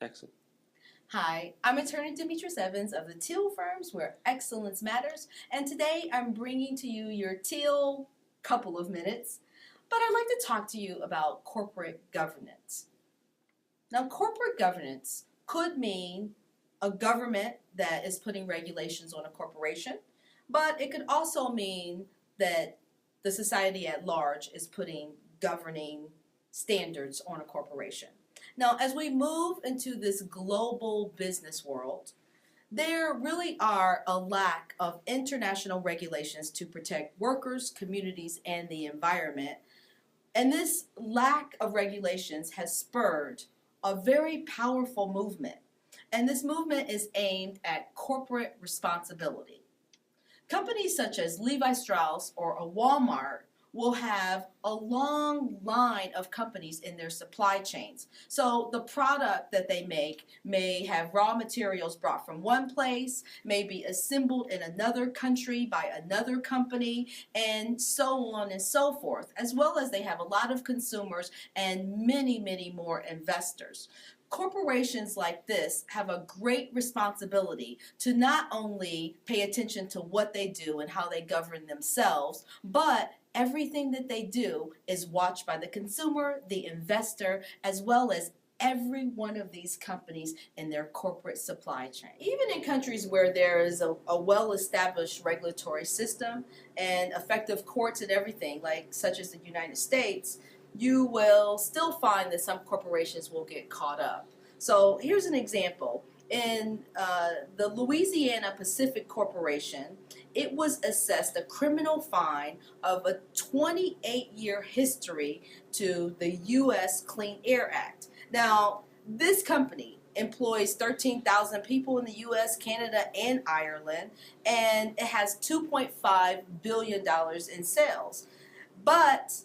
Excellent. Hi, I'm attorney Demetrius Evans of the TEIL firms where excellence matters, and today I'm bringing to you your TEIL couple of minutes, but I'd like to talk to you about corporate governance. Now, corporate governance could mean a government that is putting regulations on a corporation, but it could also mean that the society at large is putting governing standards on a corporation. Now, as we move into this global business world, there really are a lack of international regulations to protect workers, communities, and the environment. And this lack of regulations has spurred a very powerful movement. And this movement is aimed at corporate responsibility. Companies such as Levi Strauss or a Walmart will have a long line of companies in their supply chains. So the product that they make may have raw materials brought from one place, may be assembled in another country by another company, and so on and so forth, as well as they have a lot of consumers and many, many more investors. Corporations like this have a great responsibility to not only pay attention to what they do and how they govern themselves, but everything that they do is watched by the consumer, the investor, as well as every one of these companies in their corporate supply chain. Even in countries where there is a well-established regulatory system and effective courts and everything, like such as the United States, you will still find that some corporations will get caught up. So here's an example. In the Louisiana Pacific Corporation, it was assessed a criminal fine of a 28-year history to the U.S. Clean Air Act. Now, this company employs 13,000 people in the U.S., Canada, and Ireland, and it has $2.5 billion in sales. But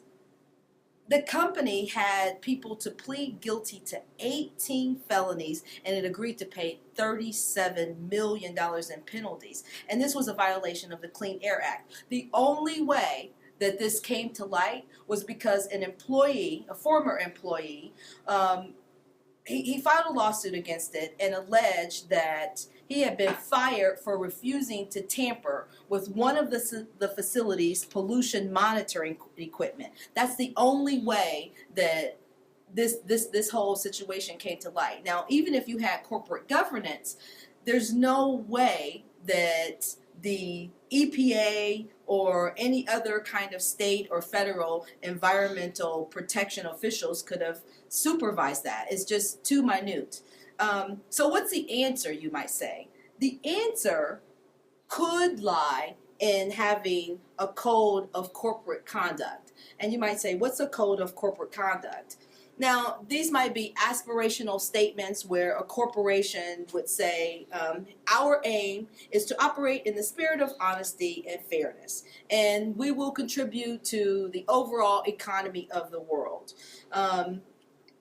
the company had people to plead guilty to 18 felonies, and it agreed to pay $37 million in penalties. And this was a violation of the Clean Air Act. The only way that this came to light was because an employee, a former employee, he filed a lawsuit against it and alleged that he had been fired for refusing to tamper with one of the facility's pollution monitoring equipment. That's the only way that this whole situation came to light. Now, even if you had corporate governance, there's no way that the EPA or any other kind of state or federal environmental protection officials could have supervised that. It's just too minute. So what's the answer, you might say? The answer could lie in having a code of corporate conduct. And you might say, what's a code of corporate conduct? Now, these might be aspirational statements where a corporation would say, our aim is to operate in the spirit of honesty and fairness, and we will contribute to the overall economy of the world.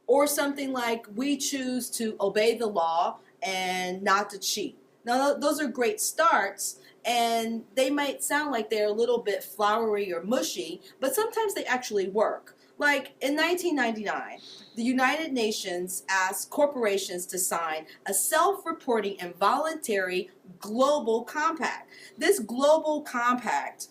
Or something like, we choose to obey the law and not to cheat. Now, those are great starts, and they might sound like they're a little bit flowery or mushy, but sometimes they actually work. Like in 1999, the United Nations asked corporations to sign a self-reporting and voluntary global compact. This global compact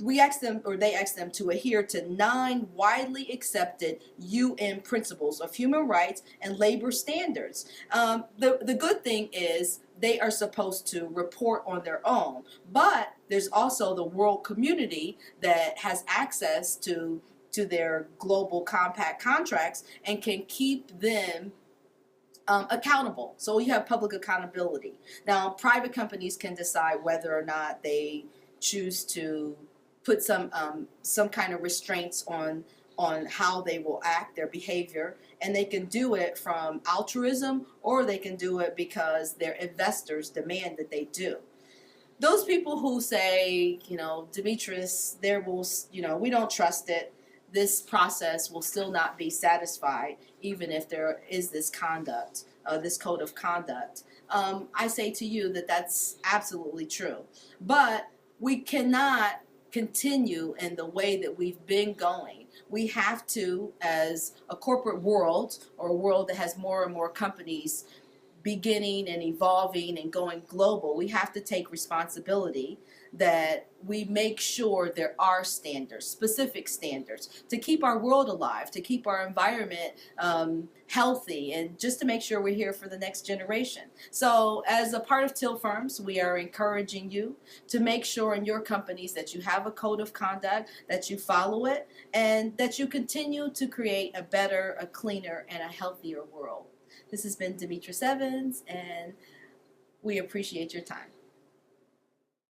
they asked them to adhere to 9 widely accepted UN principles of human rights and labor standards. The good thing is they are supposed to report on their own, but there's also the world community that has access to their global compact contracts and can keep them accountable. So you have public accountability. Now, private companies can decide whether or not they choose to put some kind of restraints on how they will act, their behavior, and they can do it from altruism, or they can do it because their investors demand that they do. Those people who say, Demetrius, we don't trust it, this process will still not be satisfied, even if there is this conduct, this code of conduct. I say to you that that's absolutely true. But we cannot continue in the way that we've been going We have to, as a corporate world or a world that has more and more companies beginning and evolving and going global, we have to take responsibility that we make sure there are standards, specific standards, to keep our world alive, to keep our environment healthy, and just to make sure we're here for the next generation. So as a part of TEIL Firms, we are encouraging you to make sure in your companies that you have a code of conduct, that you follow it, and that you continue to create a better, a cleaner, and a healthier world. This has been Demetrius Evans, and we appreciate your time.